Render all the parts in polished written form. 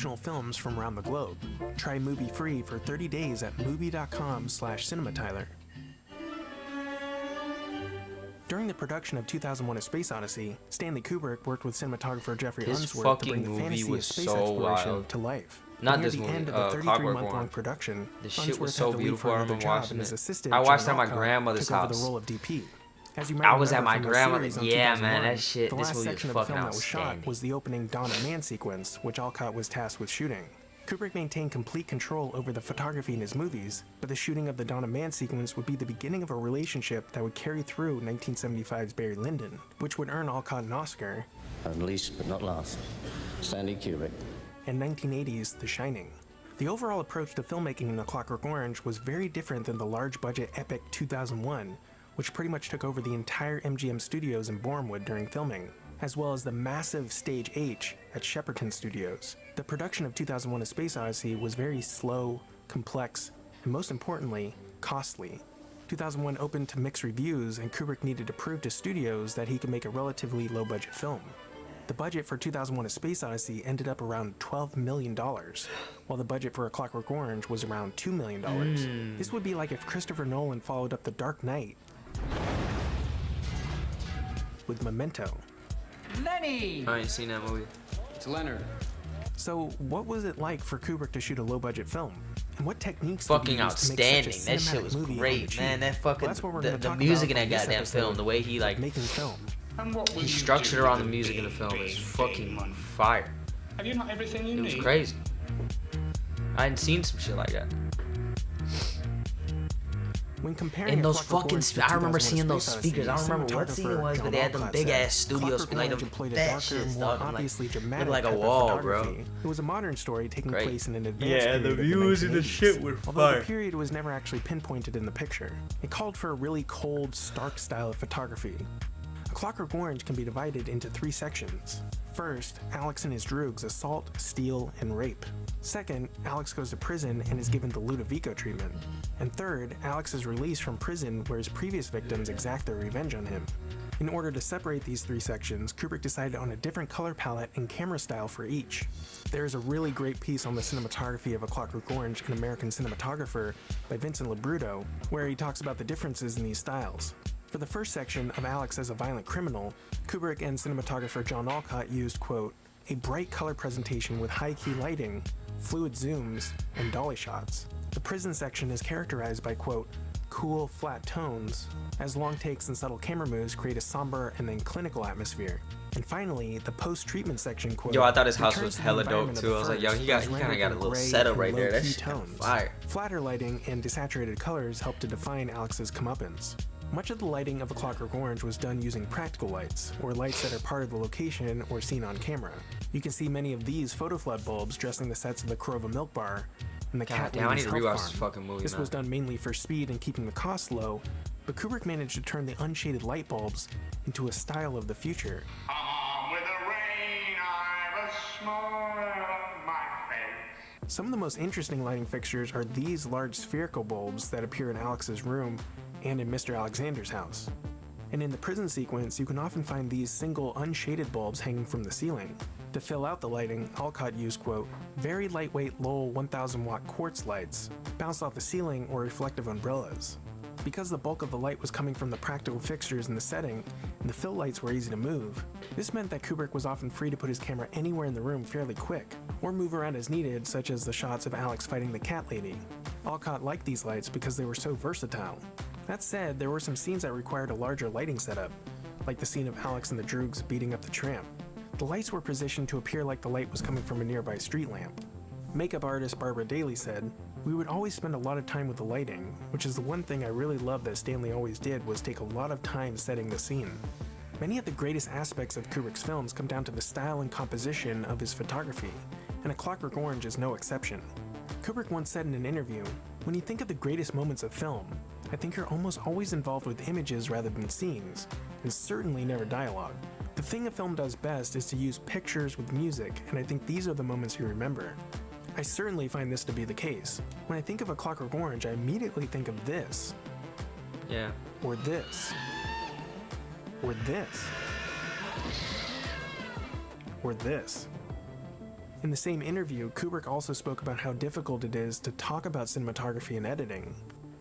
optional films from around the globe. Try movie free for 30 days at movie.com/cinematyler. During the production of 2001: A Space Odyssey, Stanley Kubrick worked with cinematographer Jeffrey Unsworth to bring the fantasy of space exploration to life. Not Near this the movie, end of the Clockwork 33-month-long Orange. production, The shit was Unsworth so had to leave beautiful. for I another remember job, watching and his it. assistant, I watched it John at my Alcott, grandmother's took over the house. role of DP. As you might I was at remember my from the grandmother's. series on Yeah, man, 2001, that shit. the This last movie section was of the fucking film that was shot outstanding. was the opening Dawn of Man sequence, which Alcott was tasked with shooting. Kubrick maintained complete control over the photography in his movies, but the shooting of the Dawn of Man sequence would be the beginning of a relationship that would carry through 1975's Barry Lyndon, which would earn Alcott an Oscar, And least but not last, Stanley Kubrick. and 1980's The Shining. The overall approach to filmmaking in A Clockwork Orange was very different than the large-budget epic 2001, which pretty much took over the entire MGM studios in Bournemouth during filming, as well as the massive Stage H at Shepperton Studios. The production of 2001: A Space Odyssey was very slow, complex, and most importantly, costly. 2001 opened to mixed reviews, and Kubrick needed to prove to studios that he could make a relatively low-budget film. The budget for 2001: A Space Odyssey ended up around $12 million, while the budget for A Clockwork Orange was around $2 million. This would be like if Christopher Nolan followed up The Dark Knight with Memento. Lenny! I ain't seen that movie. It's Leonard. So, what was it like for Kubrick to shoot a low-budget film? And what techniques Fucking did he use to make outstanding. such a That shit cinematic was movie on the great, cheap? man. That fucking Well, that's what we're the gonna talk music in about that this goddamn episode film, the way he like making film. And what will he you structured do around the with music in the film is fucking fire. Have you not everything you It need? was crazy. I hadn't seen some shit like that. When comparing And A those Clockwork fucking, Orange to I remember 2001: seeing those Space Odyssey, speakers. I don't remember what scene it was, cinematographer but they had John them Alcott big said, ass studios, "Clockwork like Orange them employed a fat darker, shit more stuff. and, obviously Like, dramatic looked like a type of wall, bro. photography. It was a modern story taking Great. place in an advanced Yeah, period the of views and the 1980s. shit were Although fire. the period was never actually pinpointed in the picture. It called for a really cold, stark style of photography. A Clockwork Orange can be divided into 3 sections. First, Alex and his droogs assault, steal, and rape. Second, Alex goes to prison and is given the Ludovico treatment. And third, Alex is released from prison where his previous victims exact their revenge on him. In order to separate these 3 sections, Kubrick decided on a different color palette and camera style for each. There is a really great piece on the cinematography of A Clockwork Orange, An American Cinematographer, by Vincent Labruto, where he talks about the differences in these styles. For the first section of Alex as a violent criminal, Kubrick and cinematographer John Alcott used, quote, a bright color presentation with high-key lighting, fluid zooms, and dolly shots. The prison section is characterized by, quote, cool, flat tones, as long takes and subtle camera moves create a somber and then clinical atmosphere. And finally, the post-treatment section, quote, Yo, I thought his house returns was to the hella dope environment of too. the I was like, yo, first, he but is kind of rendered got a in little gray setup and right there. That low-key shit tones. fire. Flatter lighting and desaturated colors help to define Alex's comeuppance. Much of the lighting of A Clockwork Orange was done using practical lights, or lights that are part of the location or seen on camera. You can see many of these photoflood bulbs dressing the sets of the Corova Milk Bar and the God Cat damn, I Lady's need to Health rewatch this Farm. fucking movie, This man. was done mainly for speed and keeping the costs low, but Kubrick managed to turn the unshaded light bulbs into a style of the future. With the rain, I've a smile on my face. Some of the most interesting lighting fixtures are these large spherical bulbs that appear in Alex's room and in Mr. Alexander's house. And in the prison sequence, you can often find these single unshaded bulbs hanging from the ceiling. To fill out the lighting, Alcott used, quote, very lightweight Lowell 1000 watt quartz lights, bounced off the ceiling or reflective umbrellas. Because the bulk of the light was coming from the practical fixtures in the setting, and the fill lights were easy to move, this meant that Kubrick was often free to put his camera anywhere in the room fairly quick, or move around as needed, such as the shots of Alex fighting the cat lady. Alcott liked these lights because they were so versatile. That said, there were some scenes that required a larger lighting setup, like the scene of Alex and the Droogs beating up the tramp. The lights were positioned to appear like the light was coming from a nearby street lamp. Makeup artist Barbara Daly said, we would always spend a lot of time with the lighting, which is the one thing I really loved that Stanley always did was take a lot of time setting the scene. Many of the greatest aspects of Kubrick's films come down to the style and composition of his photography, and A Clockwork Orange is no exception. Kubrick once said in an interview, when you think of the greatest moments of film, I think you're almost always involved with images rather than scenes, and certainly never dialogue. The thing a film does best is to use pictures with music, and I think these are the moments you remember. I certainly find this to be the case. When I think of A Clockwork Orange, I immediately think of this. Yeah. Or this. Or this. Or this. In the same interview, Kubrick also spoke about how difficult it is to talk about cinematography and editing.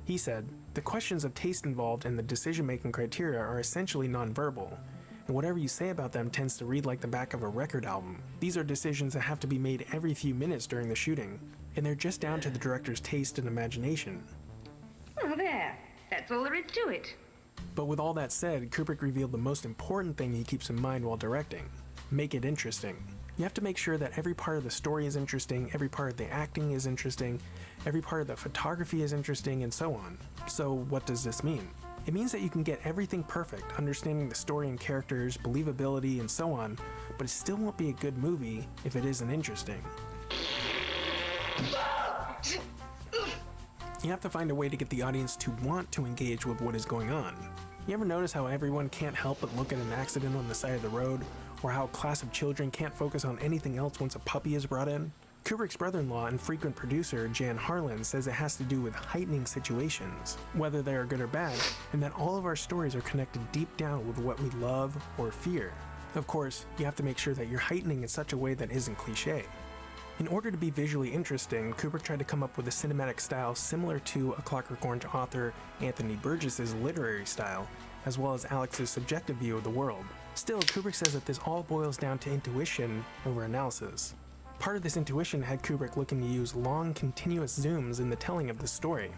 He said, "The questions of taste involved and the decision-making criteria are essentially nonverbal, and whatever you say about them tends to read like the back of a record album. These are decisions that have to be made every few minutes during the shooting, and they're just down to the director's taste and imagination." Oh, there. That's all there is to it. But with all that said, Kubrick revealed the most important thing he keeps in mind while directing: make it interesting. You have to make sure that every part of the story is interesting, every part of the acting is interesting, every part of the photography is interesting, and so on. So what does this mean? It means that you can get everything perfect, understanding the story and characters, believability, and so on, but it still won't be a good movie if it isn't interesting. You have to find a way to get the audience to want to engage with what is going on. You ever notice how everyone can't help but look at an accident on the side of the road, or how a class of children can't focus on anything else once a puppy is brought in? Kubrick's brother-in-law and frequent producer, Jan Harlan, says it has to do with heightening situations, whether they are good or bad, and that all of our stories are connected deep down with what we love or fear. Of course, you have to make sure that you're heightening in such a way that isn't cliché. In order to be visually interesting, Kubrick tried to come up with a cinematic style similar to A Clockwork Orange author Anthony Burgess's literary style, as well as Alex's subjective view of the world. Still, Kubrick says that this all boils down to intuition over analysis. Part of this intuition had Kubrick looking to use long, continuous zooms in the telling of the story.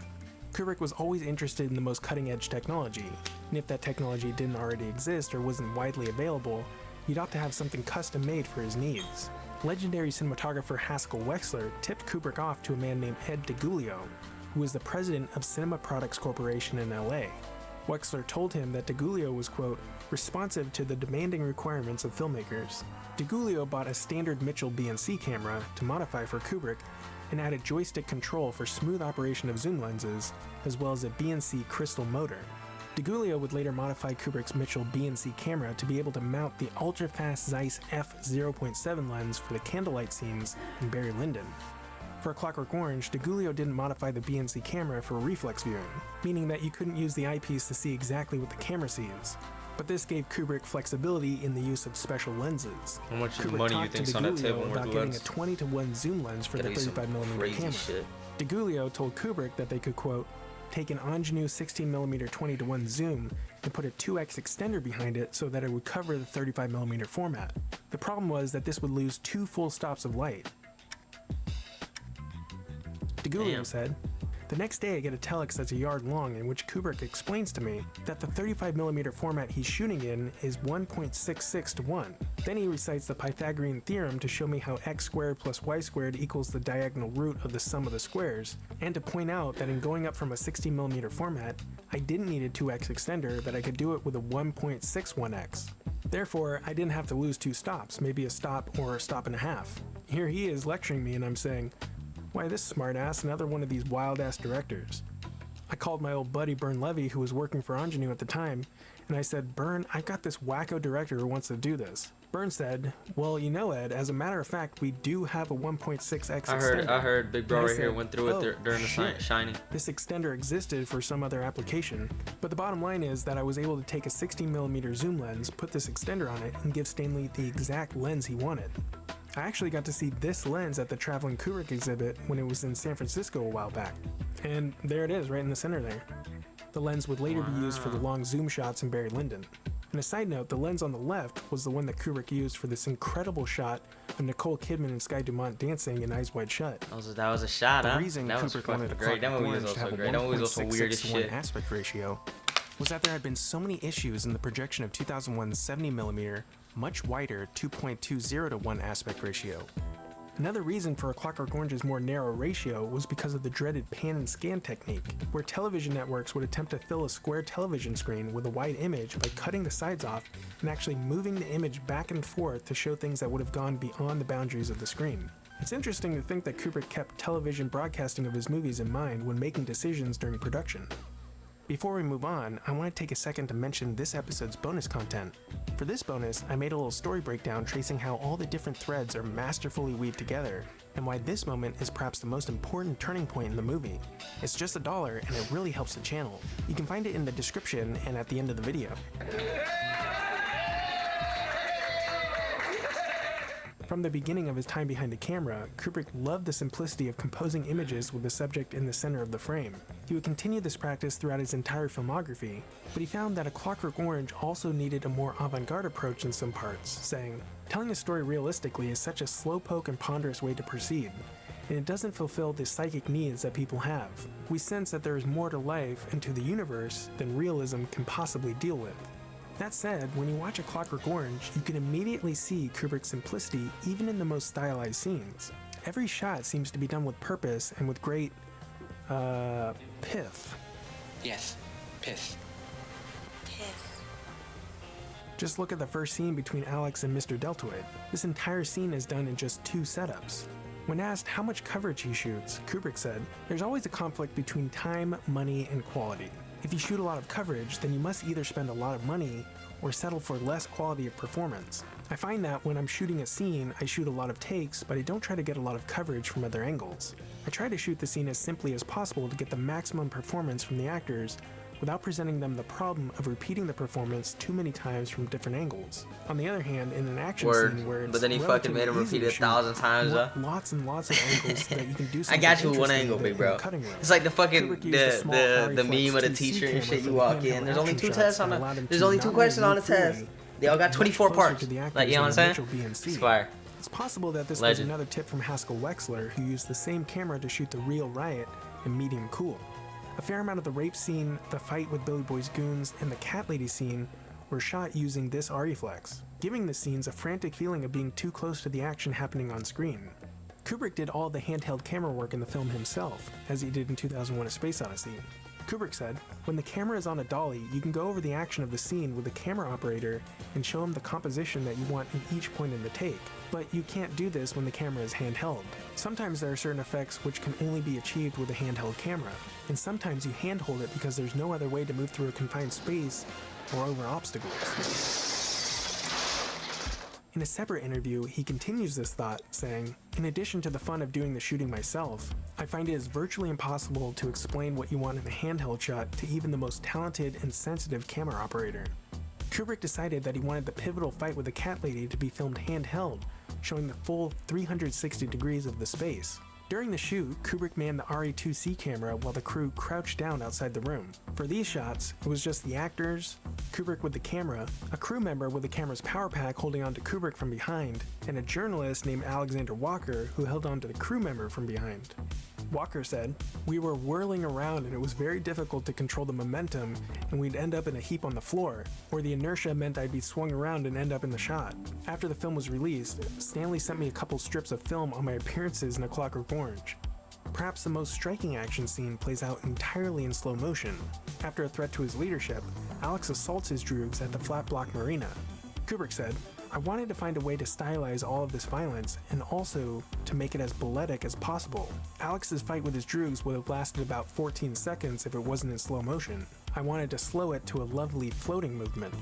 Kubrick was always interested in the most cutting-edge technology, and if that technology didn't already exist or wasn't widely available, he'd opt to have something custom-made for his needs. Legendary cinematographer Haskell Wexler tipped Kubrick off to a man named Ed DeGuglio, who was the president of Cinema Products Corporation in LA. Wexler told him that DeGuglio was, quote, responsive to the demanding requirements of filmmakers. DeGuglio bought a standard Mitchell BNC camera to modify for Kubrick and added joystick control for smooth operation of zoom lenses, as well as a BNC crystal motor. DeGuglio would later modify Kubrick's Mitchell BNC camera to be able to mount the ultra-fast Zeiss f/0.7 lens for the candlelight scenes in Barry Lyndon. For A Clockwork Orange, DeGuglio didn't modify the BNC camera for reflex viewing, meaning that you couldn't use the eyepiece to see exactly what the camera sees. But this gave Kubrick flexibility in the use of special lenses. How much Kubrick money you talked think's to on that DeGuglio table worth about of getting lens? a 20-to-1 zoom lens for the 35mm camera. Shit. DeGuglio told Kubrick that they could, quote, take an ingenue 16mm 20-to-1 zoom and put a 2x extender behind it so that it would cover the 35mm format. The problem was that this would lose 2 full stops of light. DeGuglio said, the next day I get a telex that's a yard long in which Kubrick explains to me that the 35mm format he's shooting in is 1.66 to 1. Then he recites the Pythagorean theorem to show me how x squared plus y squared equals the diagonal root of the sum of the squares, and to point out that in going up from a 60mm format, I didn't need a 2x extender, that I could do it with a 1.61x. Therefore, I didn't have to lose 2 stops, maybe a stop or a stop and a half. Here he is lecturing me and I'm saying, why, this smartass, another one of these wild-ass directors. I called my old buddy Bern Levy, who was working for Ingenue at the time, and I said, Bern, I've got this wacko director who wants to do this. Bern said, well, you know, Ed, as a matter of fact, we do have a 1.6x extender. I heard Big Bro right here went through it during the shit. Shining. This extender existed for some other application, but the bottom line is that I was able to take a 16mm zoom lens, put this extender on it, and give Stanley the exact lens he wanted. I actually got to see this lens at the Traveling Kubrick exhibit when it was in San Francisco a while back. And there it is, right in the center there. The lens would later be used for the long zoom shots in Barry Lyndon. And a side note, the lens on the left was the one that Kubrick used for this incredible shot of Nicole Kidman and Sky Dumont dancing in Eyes Wide Shut. That was a shot, The huh? reason That was Kubrick wanted a great. That Clockwork movie was Orange to have also a great. That movie was also weird as 1.66 to 1 shit. aspect ratio was that there had been so many issues in the projection of 2001's 70mm, much wider 2.20 to 1 aspect ratio. Another reason for A Clockwork Orange's more narrow ratio was because of the dreaded pan and scan technique, where television networks would attempt to fill a square television screen with a wide image by cutting the sides off and actually moving the image back and forth to show things that would have gone beyond the boundaries of the screen. It's interesting to think that Kubrick kept television broadcasting of his movies in mind when making decisions during production. Before we move on, I want to take a second to mention this episode's bonus content. For this bonus, I made a little story breakdown tracing how all the different threads are masterfully weaved together, and why this moment is perhaps the most important turning point in the movie. It's just $1, and it really helps the channel. You can find it in the description and at the end of the video. From the beginning of his time behind the camera, Kubrick loved the simplicity of composing images with the subject in the center of the frame. He would continue this practice throughout his entire filmography, but he found that A Clockwork Orange also needed a more avant-garde approach in some parts, saying, "Telling a story realistically is such a slowpoke and ponderous way to proceed, and it doesn't fulfill the psychic needs that people have. We sense that there is more to life and to the universe than realism can possibly deal with." That said, when you watch A Clockwork Orange, you can immediately see Kubrick's simplicity even in the most stylized scenes. Every shot seems to be done with purpose and with great, pith. Yes, pith. Just look at the first scene between Alex and Mr. Deltoid. This entire scene is done in just 2 setups. When asked how much coverage he shoots, Kubrick said, "There's always a conflict between time, money, and quality. If you shoot a lot of coverage, then you must either spend a lot of money or settle for less quality of performance. I find that when I'm shooting a scene, I shoot a lot of takes, but I don't try to get a lot of coverage from other angles. I try to shoot the scene as simply as possible to get the maximum performance from the actors without presenting them the problem of repeating the performance too many times from different angles. On the other hand, in an action scene where it's but then he fucking made him repeat it 1,000 times, you want lots and lots of angles so that you can do I something got you with one interesting angle, with big it bro. in the cutting room. It's like the fucking Kubrick used a small the Arri meme of the Flex teacher 2C and shit. camera You for walk the in. There's only handheld 2 action tests shots on that allowed the. him There's to only not 2 only questions on the move freely, test. They all got but 24 much closer parts. to the actors Like, you know what I'm in saying? Mitchell B and C. It's fire. It's possible that this Legend. was another tip from Haskell Wexler, who used the same camera to shoot The Real Riot in medium cool. A fair amount of the rape scene, the fight with Billy Boy's goons, and the cat lady scene were shot using this Arri Flex, giving the scenes a frantic feeling of being too close to the action happening on screen. Kubrick did all the handheld camera work in the film himself, as he did in 2001: A Space Odyssey. Kubrick said, "When the camera is on a dolly, you can go over the action of the scene with the camera operator and show him the composition that you want in each point in the take. But you can't do this when the camera is handheld. Sometimes there are certain effects which can only be achieved with a handheld camera, and sometimes you handhold it because there's no other way to move through a confined space or over obstacles." In a separate interview, he continues this thought, saying, "In addition to the fun of doing the shooting myself, I find it is virtually impossible to explain what you want in a handheld shot to even the most talented and sensitive camera operator." Kubrick decided that he wanted the pivotal fight with the cat lady to be filmed handheld, showing the full 360 degrees of the space. During the shoot, Kubrick manned the RE2C camera while the crew crouched down outside the room. For these shots, it was just the actors, Kubrick with the camera, a crew member with the camera's power pack holding onto Kubrick from behind, and a journalist named Alexander Walker who held onto the crew member from behind. Walker said, "We were whirling around and it was very difficult to control the momentum, and we'd end up in a heap on the floor, or the inertia meant I'd be swung around and end up in the shot." After the film was released, Stanley sent me a couple strips of film on my appearances in A Clockwork Orange. Perhaps the most striking action scene plays out entirely in slow motion. After a threat to his leadership, Alex assaults his droogs at the Flat Block Marina. Kubrick said, "I wanted to find a way to stylize all of this violence and also to make it as balletic as possible. Alex's fight with his droogs would have lasted about 14 seconds if it wasn't in slow motion. I wanted to slow it to a lovely floating movement.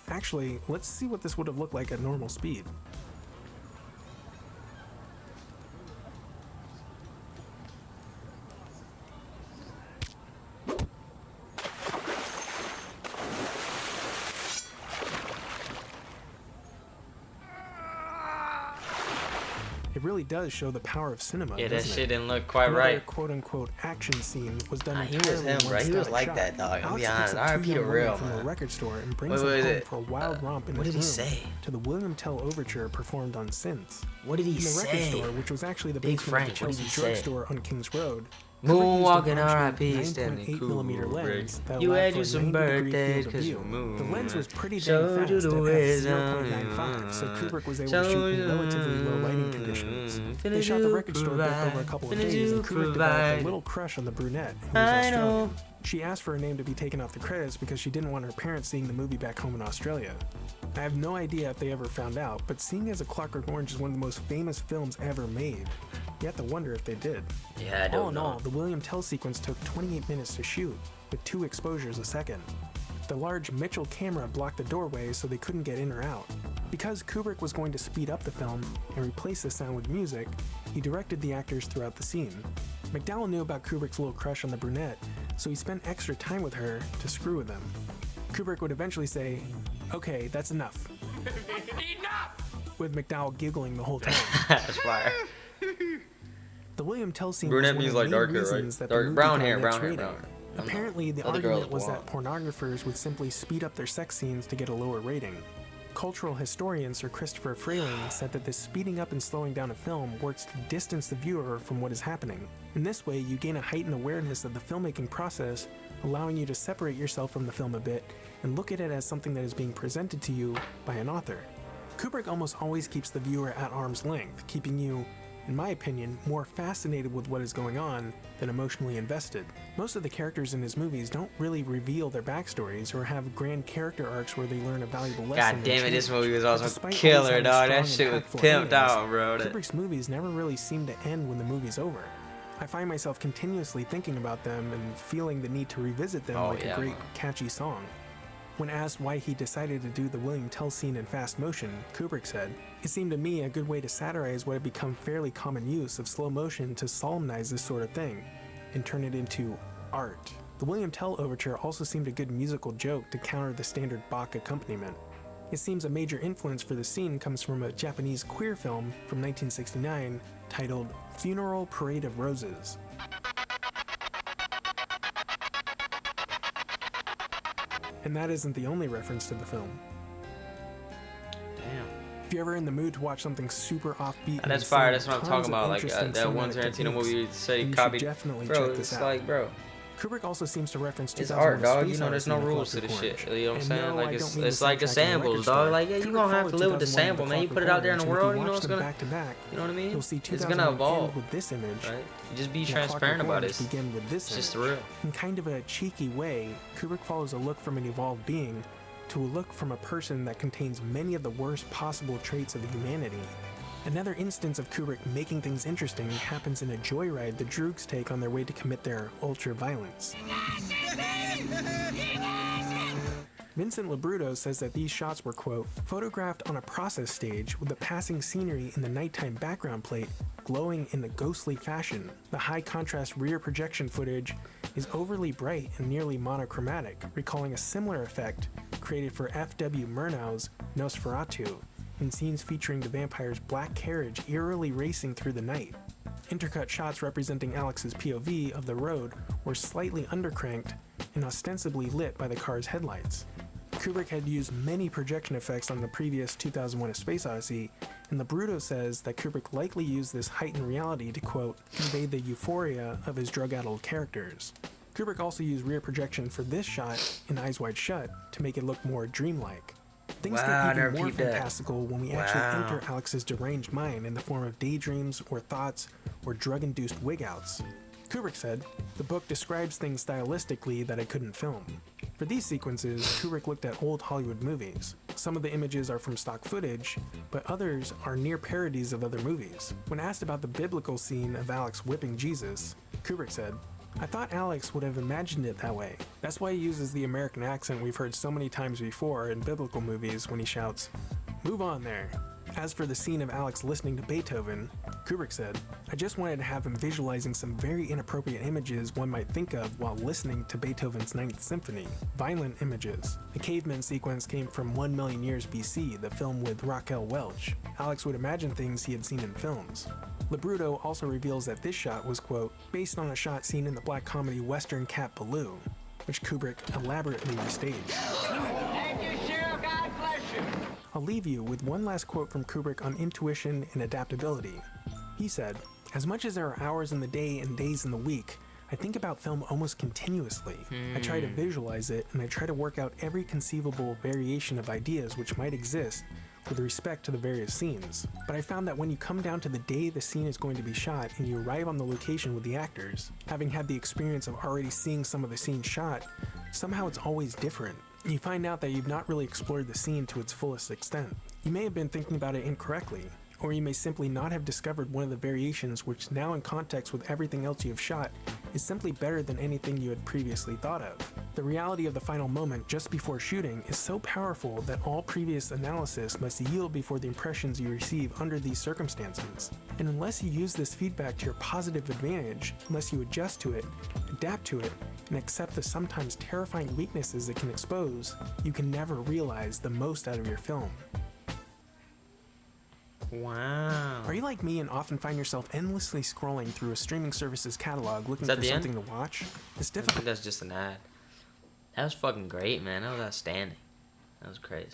Actually, let's see what this would have looked like at normal speed." It really does show the power of cinema. Yeah, that doesn't shit it? didn't look quite Another right. quote-unquote action scene was done He entirely was in him, one bro. He was static like shot. that, dog. I'm Alex be picks honest. up two R.I.P. young to women real, from a man. record store and brings Wait, them what is home it? for a wild romp in What his did he room say? to the William Tell Overture performed on synths. What did he In the record say? store, which was actually the Big basement Frank, of the what did Chelsea he say? drugstore on Kings Road, Moonwalking R.I.P. R.I.P. Stanley 9.8mm lens that You allowed had for you a some 90-degree birthdays field of 'cause view. you moved. The lens was pretty dang Showed fast you at the f/0.95, so wisdom. Kubrick was able to shoot in relatively low lighting conditions. They shot the record store built over a couple of days, and Kubrick developed a little crush on the brunette, who was Australian. She asked for her name to be taken off the credits because she didn't want her parents seeing the movie back home in Australia. I have no idea if they ever found out, but seeing as A Clockwork Orange is one of the most famous films ever made, you have to wonder if they did. Yeah, I All don't in know. all, the William Tell sequence took 28 minutes to shoot, with 2 exposures a second. The large Mitchell camera blocked the doorway so they couldn't get in or out. Because Kubrick was going to speed up the film and replace the sound with music, he directed the actors throughout the scene. McDowell knew about Kubrick's little crush on the brunette, so he spent extra time with her to screw with them. Kubrick would eventually say, "Okay, that's enough." Enough! with McDowell giggling the whole time. That's fire. The William Tell scene Brunette was means one of like the main dark hair, reasons right? that the Dark movie brown got hair, an brown X hair, rating. brown hair. Apparently, the Other girl's argument was that blonde. pornographers would simply speed up their sex scenes to get a lower rating. Cultural historian Sir Christopher Frayling said that this speeding up and slowing down a film works to distance the viewer from what is happening. In this way, you gain a heightened awareness of the filmmaking process, allowing you to separate yourself from the film a bit and look at it as something that is being presented to you by an author. Kubrick almost always keeps the viewer at arm's length, keeping you, in my opinion, more fascinated with what is going on than emotionally invested. Most of the characters in his movies don't really reveal their backstories or have grand character arcs where they learn a valuable lesson. God damn it, this movie was But also despite always killer, having dog. That strong, shit was impactful pimped endings, out, bro. Kubrick's movies never really seem to end when the movie's over. I find myself continuously thinking about them and feeling the need to revisit them like a great, catchy song. When asked why he decided to do the William Tell scene in fast motion, Kubrick said, "It seemed to me a good way to satirize what had become fairly common use of slow motion to solemnize this sort of thing, and turn it into art." The William Tell overture also seemed a good musical joke to counter the standard Bach accompaniment. It seems a major influence for the scene comes from a Japanese queer film from 1969 titled Funeral Parade of Roses. And that isn't the only reference to the film. Damn. If you're ever in the mood to watch something super offbeat, That's fire. That's what I'm talking about. Like that one Tarantino movie you said he copied. Definitely Bro, check this it's out. like, bro, Kubrick also seems to reference it's 2001: art, dog. Space You know, there's no Odyssey in rules to Clockwork this shit. Orange. You know what I'm And saying? no, Like I don't mean it's the like the soundtrack in the samples, record dog. store. Like yeah, you Kubrick gonna have to followed live with the 2001 sample, man. You Clockwork put it out there in the Orange, and if world, you know watch it's them gonna. back to back, You know what I mean? you'll see It's gonna 2001 evolve, end with this image, right? You just be and transparent Clockwork about Orange it. begin with this It's just image. real. In kind of a cheeky way, Kubrick follows a look from an evolved being to a look from a person that contains many of the worst possible traits of humanity. Another instance of Kubrick making things interesting happens in a joyride the Droogs take on their way to commit their ultra-violence. Vincent Labruto says that these shots were, quote, photographed on a process stage with the passing scenery in the nighttime background plate glowing in a ghostly fashion. The high contrast rear projection footage is overly bright and nearly monochromatic, recalling a similar effect created for F.W. Murnau's Nosferatu in scenes featuring the vampire's black carriage eerily racing through the night. Intercut shots representing Alex's POV of the road were slightly undercranked and ostensibly lit by the car's headlights. Kubrick had used many projection effects on the previous 2001: A Space Odyssey, and Labruto says that Kubrick likely used this heightened reality to, quote, convey the euphoria of his drug-addled characters. Kubrick also used rear projection for this shot in Eyes Wide Shut to make it look more dreamlike. Things Wow, get even more peeped that. fantastical when we actually enter Alex's deranged mind in the form of daydreams or thoughts or drug-induced wig-outs. Kubrick said, "The book describes things stylistically that I couldn't film." For these sequences, Kubrick looked at old Hollywood movies. Some of the images are from stock footage, but others are near parodies of other movies. When asked about the biblical scene of Alex whipping Jesus, Kubrick said, "I thought Alex would have imagined it that way. That's why he uses the American accent we've heard so many times before in biblical movies when he shouts, 'Move on there.'" As for the scene of Alex listening to Beethoven, Kubrick said, "I just wanted to have him visualizing some very inappropriate images one might think of while listening to Beethoven's Ninth Symphony. Violent images. The caveman sequence came from 1 Million Years BC, the film with Raquel Welch. Alex would imagine things he had seen in films." Labruto also reveals that this shot was, quote, based on a shot seen in the black comedy Western Cat Ballou, which Kubrick elaborately restaged. I'll leave you with one last quote from Kubrick on intuition and adaptability. He said, "As much as there are hours in the day and days in the week, I think about film almost continuously. I try to visualize it, and I try to work out every conceivable variation of ideas which might exist with respect to the various scenes. But I found that when you come down to the day the scene is going to be shot and you arrive on the location with the actors, having had the experience of already seeing some of the scenes shot, somehow it's always different. You find out that you've not really explored the scene to its fullest extent. You may have been thinking about it incorrectly, or you may simply not have discovered one of the variations which now in context with everything else you have shot is simply better than anything you had previously thought of. The reality of the final moment just before shooting is so powerful that all previous analysis must yield before the impressions you receive under these circumstances. And unless you use this feedback to your positive advantage, unless you adjust to it, adapt to it, and accept the sometimes terrifying weaknesses it can expose, you can never realize the most out of your film." Wow. Are you like me and often find yourself endlessly scrolling through a streaming service's catalog looking for something to watch? It's I think difficult. that's just an ad. That was fucking great, man. That was outstanding. That was crazy.